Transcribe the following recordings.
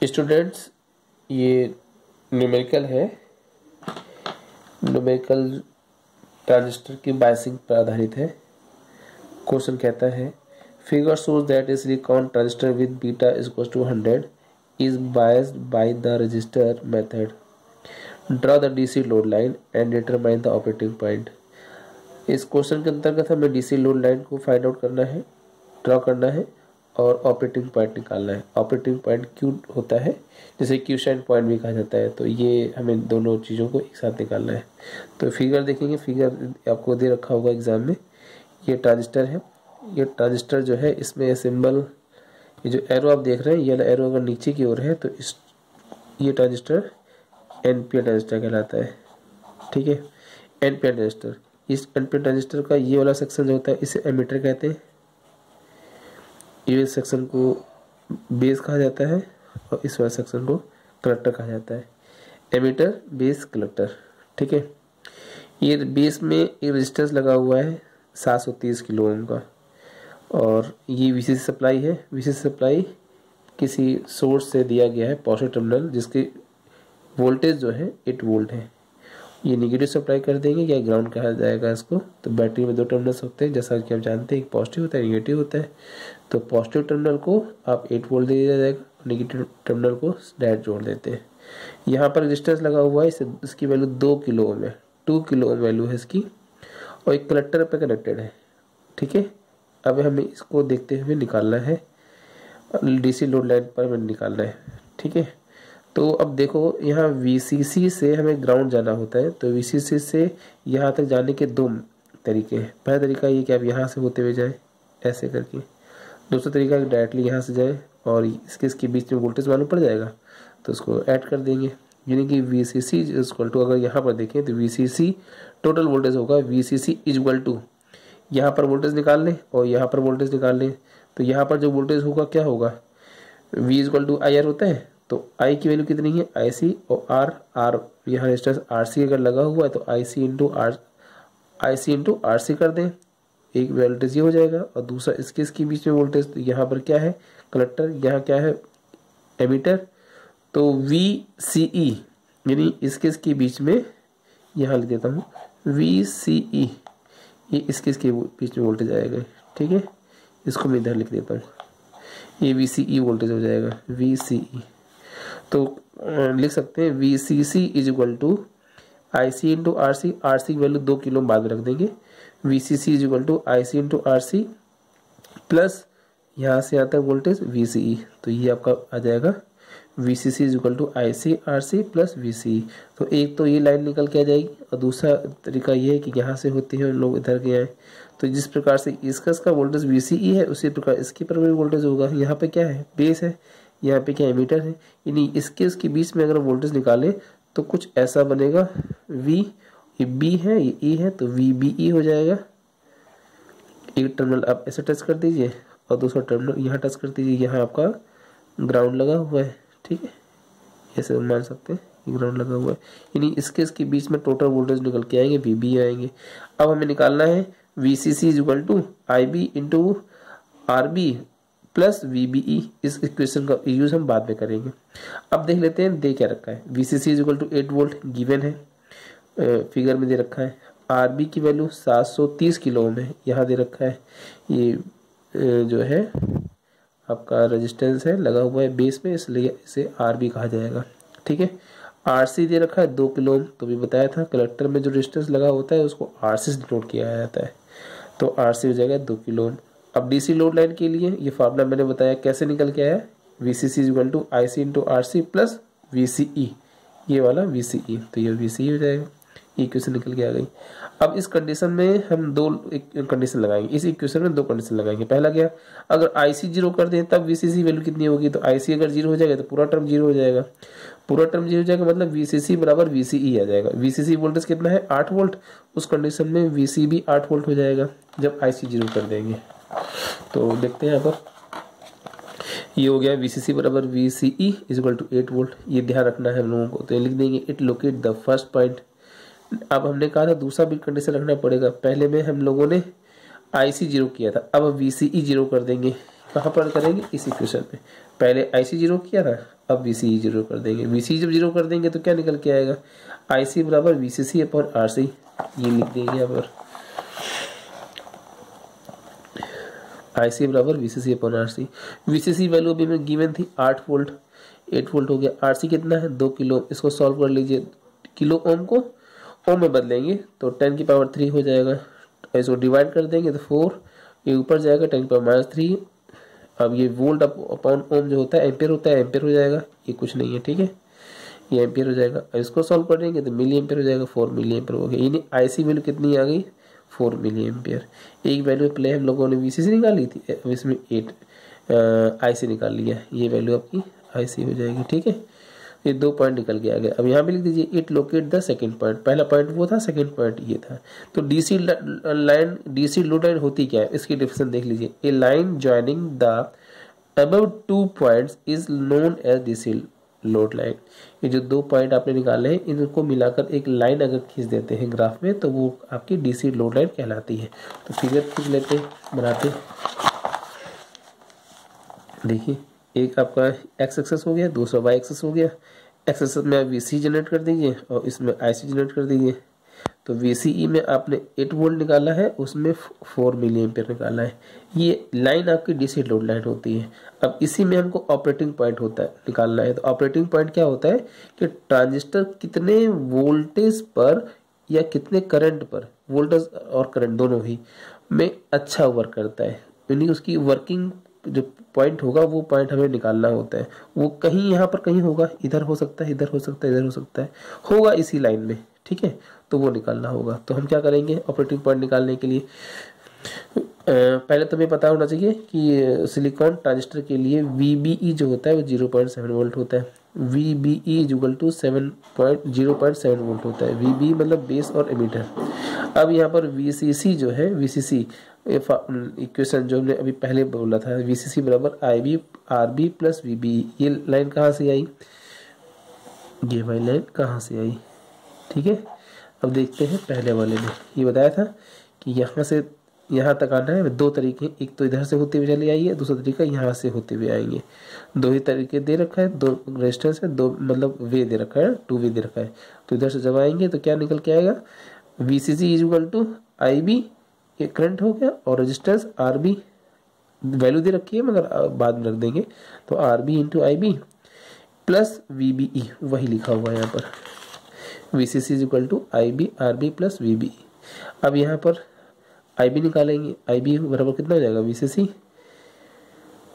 Students, ये numerical है। Numerical transistor की बायसिंग पर आधारित है। क्वेश्चन कहता है figure shows that a silicon transistor with beta is equal to 100 is biased by the register method. Draw the DC load line and determine the operating point. इस question के अंतर्गत हमें डीसी लोड लाइन को find out करना है, draw करना है और ऑपरेटिंग पॉइंट निकालना है। ऑपरेटिंग पॉइंट क्यू होता है, जिसे क्यूशेंट पॉइंट भी कहा जाता है। तो ये हमें दोनों चीज़ों को एक साथ निकालना है। तो फिगर देखेंगे, फिगर आपको दे रखा होगा एग्जाम में। ये ट्रांजिस्टर है। ये ट्रांजिस्टर जो है, इसमें सिंबल, ये जो एरो आप देख रहे हैं, ये एरो अगर नीचे की ओर है तो ये ट्रांजिस्टर एनपीएन ट्रांजिस्टर कहलाता है। ठीक है, एनपीएन ट्रांजिस्टर। इस एनपीएन ट्रांजिस्टर का ये वाला सेक्शन जो होता है, इसे एमीटर कहते हैं। ये सेक्शन को बेस कहा जाता है और इस वाले सेक्शन को कलेक्टर कहा जाता है। Emitter, base, collector. ठीक है, ये बेस में एक रेजिस्टेंस लगा हुआ है 730 किलो ओम का, और ये वीसीसी सप्लाई है। वीसीसी सप्लाई किसी सोर्स से दिया गया है, पॉजिटिव टर्मिनल, जिसकी वोल्टेज जो है 8 वोल्ट है। ये निगेटिव सप्लाई कर देंगे या ग्राउंड कहा जाएगा इसको। तो बैटरी में 2 टर्मिनल्स होते हैं, जैसा कि आप जानते हैं, एक पॉजिटिव होता है, निगेटिव होता है। तो पॉजिटिव टर्मिनल को आप 8 वोल्ट दे दिया जाएगा, निगेटिव टर्मिनल को डायरेक्ट जोड़ देते हैं। यहाँ पर रेजिस्टेंस लगा हुआ है, इसकी वैल्यू 2 किलो ओम है, 2 किलो ओम वैल्यू है इसकी, और एक कलेक्टर पे कनेक्टेड है। ठीक है, अब हमें इसको देखते हुए निकालना है, डीसी लोड लाइन पर हमें निकालना है। ठीक है, तो अब देखो, यहाँ वीसीसी से हमें ग्राउंड जाना होता है। तो वीसीसी से यहाँ तक जाने के 2 तरीके हैं। पहला तरीका ये कि आप यहाँ से होते हुए जाएं ऐसे करके। दूसरा तरीका डायरेक्टली यहाँ से जाए और इसके बीच में वोल्टेज मालूम पड़ जाएगा, तो उसको ऐड कर देंगे। यानी कि वीसीसी इज इक्वल टू, अगर यहाँ पर देखें तो वीसीसी टोटल वोल्टेज होगा, वीसीसी इज इक्वल टू, यहाँ पर वोल्टेज निकाल लें और यहाँ पर वोल्टेज निकाल लें। तो यहाँ पर जो वोल्टेज होगा क्या होगा, V is equal to I R होता है। तो आई की वैल्यू कितनी है, आई सी, और आर यहाँ रेजिस्टेंस आर सी अगर लगा हुआ है तो आई सी इंटू आर सी कर दें। एक वोल्टेज ये हो जाएगा, और दूसरा इसके बीच में वोल्टेज, तो यहाँ पर क्या है, कलेक्टर, यहाँ क्या है, एमीटर। तो वी सी ई, यानी इसके बीच में, यहाँ लिख देता हूँ वी सी ई, ये इसके बीच में वोल्टेज आएगा। ठीक है, इसको मैं इधर लिख देता हूँ, ये वी सी ई वोल्टेज हो जाएगा, वी सी ई। तो लिख सकते हैं V C C is equal to I C into R C. R C की वैल्यू 2 किलो बाद में रख देंगे। V C C is equal to I C into R C plus यहाँ से आता है वोल्टेज वी सी ई। तो ये आपका आ जाएगा V C C is equal to I C R C plus V C E. तो एक तो ये लाइन निकल के आ जाएगी, और दूसरा तरीका ये है कि यहाँ से होते हैं हम लोग इधर के आए। तो जिस प्रकार से इसका वोल्टेज वी सी ई है, उसी प्रकार इसके पर भी वोल्टेज होगा। यहाँ पे क्या है, बेस है, यहाँ पे क्या, एमीटर है। यानी इसके बीच में अगर वोल्टेज निकाले तो कुछ ऐसा बनेगा, वी, ये बी है, ये ई है, तो वी बी ई हो जाएगा। एक टर्मिनल आप ऐसे टच कर दीजिए और दूसरा टर्मिनल यहाँ टच कर दीजिए, यहाँ आपका ग्राउंड लगा हुआ है। ठीक है, ऐसे मान सकते हैं, ये ग्राउंड लगा हुआ है। यानी इसके बीच में टोटल वोल्टेज निकल के आएंगे, वी बी आएंगे। अब हमें निकालना है V C C is equal to I B into R B plus V B E. इस इक्वेशन का यूज हम बाद में करेंगे। अब देख लेते हैं दे क्या रखा है। V C C is equal to 8 volt given है, फिगर में दे रखा है। आर बी की वैल्यू 730 किलो ओम है, यहाँ दे रखा है। ये जो है आपका रेजिस्टेंस है, लगा हुआ है बेस में, इसलिए इसे आर बी कहा जाएगा। ठीक है, आर सी दे रखा है 2 किलो ओम, तो भी बताया था कलेक्टर में जो रेजिस्टेंस लगा होता है उसको आर सी से डिनोट किया जाता है। तो आर सी हो जाएगा 2 किलो ओम। अब डीसी लोड लाइन के लिए ये फार्मूला मैंने बताया कैसे निकल के आया, V C C is equal to I C into R C plus V C E, ये वाला वी सी ई। तो ये वी सी ई हो जाएगा, ये इक्वेशन निकल के आ गई। अब इस कंडीशन में हम 2 कंडीशन लगाएंगे, इस इक्वेशन में 2 कंडीशन लगाएंगे। पहला क्या, अगर आई सी 0 कर दें तब वी सी सी वैल्यू कितनी होगी। तो आई सी अगर 0 हो जाएगा तो पूरा टर्म 0 हो जाएगा, पूरा टर्म 0 हो जाएगा, मतलब वी सी सी बराबर वी सी ई आ जाएगा। वी सी सी वोल्टेज कितना है, 8 वोल्ट। उस कंडीशन में वी सी भी 8 वोल्ट हो जाएगा जब आई सी 0 कर देंगे। तो देखते हैं यहाँ पर, ये हो गया वी सी सी बराबर V C E is equal to 8 volt. ये ध्यान रखना है हम लोगों को। तो ये लिख देंगे it locate the first point. अब हमने कहा था दूसरा भी कंडीशन रखना पड़ेगा। पहले में हम लोगों ने आई सी 0 किया था, अब वी सी ई 0 कर देंगे। कहाँ पर करेंगे, इस इक्वेशन में। पहले आई सी 0 किया था, अब VCE जीरो कर देंगे। VCE जब जीरो कर देंगे तो क्या निकल के आएगा, IC बराबर VCC अपॉन RC, ये लिख देंगे यहाँ पर, IC बराबर VCC upon RC। VCC value अभी में गिवन थी 8 वोल्ट, 8 वोल्ट हो गया। RC कितना है 2 किलो, इसको सॉल्व कर लीजिए, किलो ओम को ओम में बदलेंगे तो 10 की पावर 3 हो जाएगा, इसको डिवाइड कर देंगे तो 4, ये ऊपर जाएगा 10 की पावर -3। अब ये वोल्ट अपॉन ओम जो होता है एम्पियर होता है, एम्पियर हो जाएगा, ये कुछ नहीं है, ठीक है, ये एम्पियर हो जाएगा। इसको सॉल्व करेंगे तो मिली एम्पियर हो जाएगा, 4 मिली एम्पियर हो गया। यानी IC वैल्यू कितनी आ गई, 4 मिली एम्पियर। एक वैल्यू पहले हम लोगों ने VCC निकाली थी, अब इसमें 8 IC निकाल लिया, ये वैल्यू आपकी IC हो जाएगी, ठीक है। ये 2 पॉइंट निकल के आ गया। अब यहाँ पे लिख दीजिए it locate the second point, पहला पॉइंट वो था, सेकंड पॉइंट ये था। तो DC line, DC load line होती क्या है, इसकी डिफिनेशन देख लीजिए, a line joining the above 2 points is known as DC load line. ये जो 2 पॉइंट आपने निकाले हैं इनको मिलाकर एक लाइन अगर खींच देते हैं ग्राफ में तो वो आपकी DC लोड लाइन कहलाती है। तो फिगर खींच लेते हैं, बनाते, देखिए एक आपका x एक्सेस हो गया, दूसरा y एक्सेस हो गया। x एक्सेस में आप VC जनरेट कर दीजिए और इसमें IC जनरेट कर दीजिए। तो VCE में आपने 8 वोल्ट निकाला है, उसमें 4 मिली एम्पियर निकाला है। ये लाइन आपकी DC लोड लाइन होती है। अब इसी में हमको ऑपरेटिंग पॉइंट होता है निकालना है। तो ऑपरेटिंग पॉइंट क्या होता है कि ट्रांजिस्टर कितने वोल्टेज पर या कितने करंट पर, वोल्टेज और करंट दोनों ही में अच्छा वर्क करता है, यानी उसकी वर्किंग जो पॉइंट होगा वो पॉइंट हमें निकालना होता है। वो कहीं यहाँ पर कहीं होगा, इधर हो सकता है, इधर हो सकता है, इधर हो सकता है, होगा इसी लाइन में, ठीक है, तो वो निकालना होगा। तो हम क्या करेंगे ऑपरेटिंग पॉइंट निकालने के लिए, पहले तो हमें पता होना चाहिए कि सिलिकॉन ट्रांजिस्टर के लिए VBE जो होता है वो 0.7 वोल्ट होता है। VBE इक्वल टू 0.7 वोल्ट होता है। VBE मतलब बेस और एमिटर। अब यहाँ पर VCC जो है, VCC इक्वेशन जो हमने अभी पहले बोला था, VCC बराबर IB RB प्लस VBE। ये लाइन कहाँ से आई, ये वाली लाइन कहाँ से आई, ठीक है। अब देखते हैं पहले वाले में ये बताया था कि यहाँ से यहाँ तक आना है। 2 तरीके, एक तो इधर से होते हुए चले आइए, दूसरा तरीका यहाँ से होते हुए आएंगे। 2 ही तरीके दे रखा है, 2 रेजिस्टेंस है, 2 मतलब वे दे रखा है, 2 वे दे रखा है। तो इधर से जब आएंगे तो क्या निकल के आएगा, VCC इक्वल टू IB, ये करंट हो गया, और रेजिस्टेंस RB वैल्यू दे रखी है मगर बाद में रख देंगे, तो RB into IB plus VBE, वही लिखा हुआ है यहाँ पर, VCC equal to IB RB plus VBE। अब यहाँ पर IB निकालेंगे, IB बराबर कितना हो जाएगा, VCC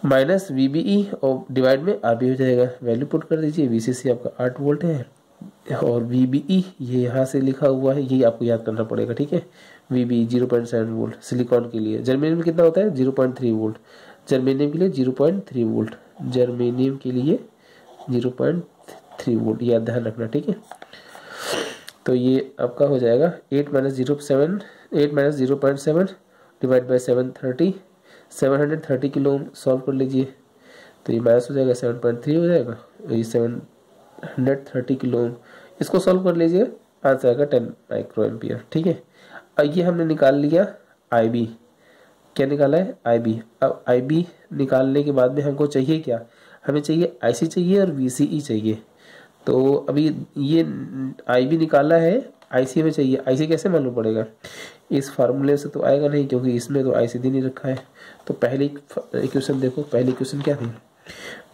माइनस VBE और डिवाइड में RB हो जाएगा। वैल्यू पुट कर दीजिए, VCC आपका 8 वोल्ट है और VBE ये यहाँ से लिखा हुआ है, ये आपको याद करना पड़ेगा, ठीक है। VBE 0.7 वोल्ट सिलिकॉन के लिए। जर्मेनियम में कितना होता है 0.3 वोल्ट, जर्मेनियम के लिए 0.3 वोल्ट, जर्मेनियम के लिए 0.3 वोल्ट, याद ध्यान रखना, ठीक है। तो ये आपका हो जाएगा 8 minus 0.7 divide by 730 kilo Om. Solve कर लीजिए तो ये माइनस हो जाएगा 7.3 हो जाएगा, ये 730 किलो ओम। इसको सॉल्व कर लीजिए, आंसर आएगा 10 माइक्रो एम्पियर, ठीक है। अब ये हमने निकाल लिया IB, क्या निकाला है IB। अब IB निकालने के बाद में हमको चाहिए क्या, हमें चाहिए IC चाहिए और VCE चाहिए। तो अभी ये IB निकाला है, IC में चाहिए। IC कैसे मालूम पड़ेगा, इस फार्मूले से तो आएगा नहीं क्योंकि इसमें तो IC दे नहीं रखा है। तो पहली इक्वेशन देखो, पहली इक्वेशन क्या थी,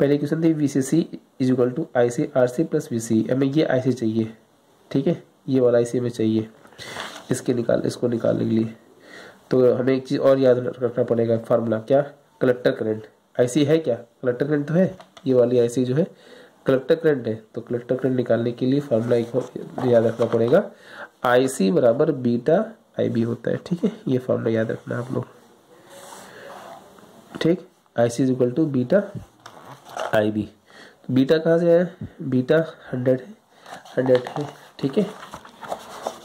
पहली इक्वेशन थी VCC is equal to IC RC plus VCE। हमें ये IC चाहिए, ठीक है, ये वाला IC में चाहिए इसको निकालने के लिए। तो हमें एक चीज़ और याद रखना पड़ेगा, फार्मूला क्या, कलेक्टर करंट। IC है क्या, कलेक्टर करंट तो है, ये वाली IC जो है कलेक्टर करंट है। तो कलेक्टर करंट निकालने के लिए फार्मूला एक और याद रखना पड़ेगा, IC बराबर बीटा IB होता है, ठीक है। ये फार्मूला याद रखना आप लोग, ठीक। IC is equal to beta IB। Beta कहाँ से आया, बीटा 100 है, ठीक है।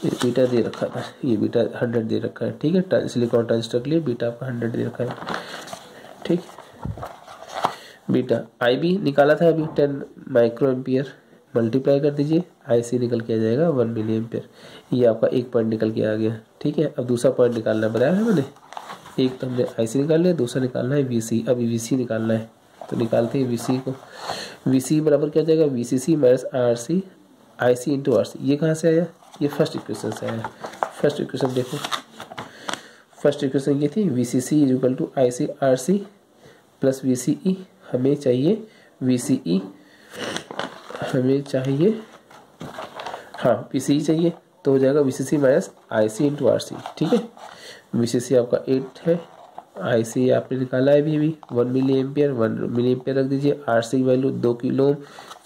ये बीटा दे रखा था, ये बीटा 100 दे रखा है, ठीक है। सिलिकॉन ट्रांजिस्टर के लिए बीटा आपका 100 दे रखा है, ठीक। बीटा IB निकाला था अभी 10 माइक्रो एम्पियर, मल्टीप्लाई कर दीजिए, IC निकल के आ जाएगा 1 मिली एम्पियर। ये आपका एक पॉइंट निकल के आ गया, ठीक है। अब दूसरा पॉइंट निकालना बताया है मैंने, एक तो हमने IC निकाल लिया, दूसरा निकालना है VC। अभी VC निकालना है, तो निकालते हैं VC को। VC बराबर क्या हो जाएगा, VCC minus RC IC into RC। ये कहाँ से आया, ये फर्स्ट इक्वेशन से आया। फर्स्ट इक्वेशन देखो, फर्स्ट इक्वेशन ये थी VCC is equal to IC RC plus VCE। हमें चाहिए VCE, हमें चाहिए हाँ VCE चाहिए, तो हो जाएगा VCC minus IC into RC। ठीक है, VCC आपका 8 है, IC आपने निकाला है अभी 1 मिली एम्पियर, 1 मिली एम्पियर रख दीजिए। RC की वैल्यू 2 किलो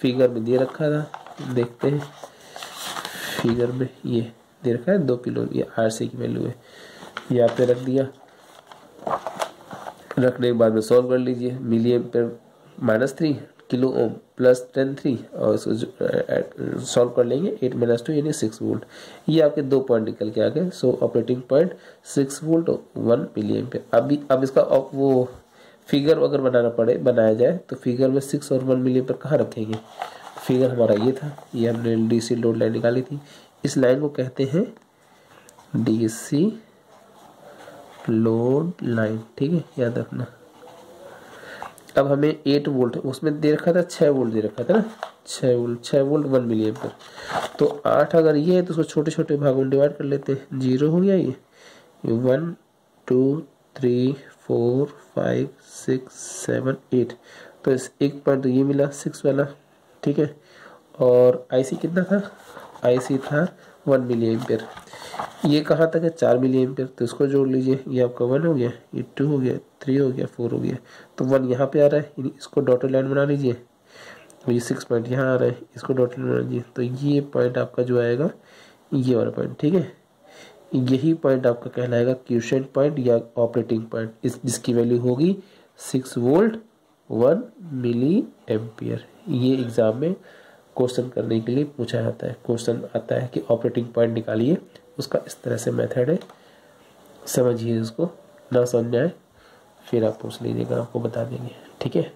फिगर में दे रखा था, देखते हैं फिगर में ये दे रखा है 2 किलो, ये RC की वैल्यू है, यहाँ पे रख दिया। रखने के बाद में सॉल्व कर लीजिए। Milli ampere -3 kilo ohm plus 10 और इसको सॉल्व कर लेंगे 8 - 2 यानी 6 वोल्ट। ये आपके 2 पॉइंट निकल के आ गए। So operating point 6 volt 1 milli ampere. अब इसका वो फिगर अगर बनाया जाए तो फिगर में 6 और 1 मिली एम्पियर कहाँ रखेंगे। फिगर हमारा ये था, ये हमने DC लोड लाइन निकाली थी। इस लाइन को कहते हैं DC लोड लाइन। ठीक है, याद रखना। अब हमें 8 वोल्ट, उसमें दे रखा था 6 वोल्ट दे रखा था ना, 6 वोल्ट 1 मिली एम्पियर। तो 8 अगर ये है तो उसको छोटे छोटे भागों में डिवाइड कर लेते हैं। 0 हो गया ये 1 2 3 4 5 6 7 8। तो इस एक पॉइंट तो ये मिला 6 वाला। ठीक है, और IC कितना था, IC था 1 मिली एम्पियर। ये कहाँ तक है, 4 मिली एम्पियर, तो इसको जोड़ लीजिए। ये आपका 1 हो गया, ये 2 हो गया, 3 हो गया, 4 हो गया। तो 1 यहाँ पे आ रहा है, इसको डॉटेड लाइन बना लीजिए। ये 6 पॉइंट यहाँ आ रहा है, इसको डॉटेड लाइन बना लीजिए। तो ये पॉइंट आपका जो आएगा ये वाला पॉइंट। ठीक है, यही पॉइंट आपका कहलाएगा क्यूसेंट पॉइंट या ऑपरेटिंग पॉइंट, जिसकी वैल्यू होगी 6 वोल्ट 1 मिली एम्पियर। ये एग्जाम में क्वेश्चन करने के लिए पूछा जाता है। क्वेश्चन आता है कि ऑपरेटिंग पॉइंट निकालिए, उसका इस तरह से मेथड है, समझिए उसको। ना समझ आए फिर आप पूछ लीजिएगा, आपको बता देंगे। ठीक है।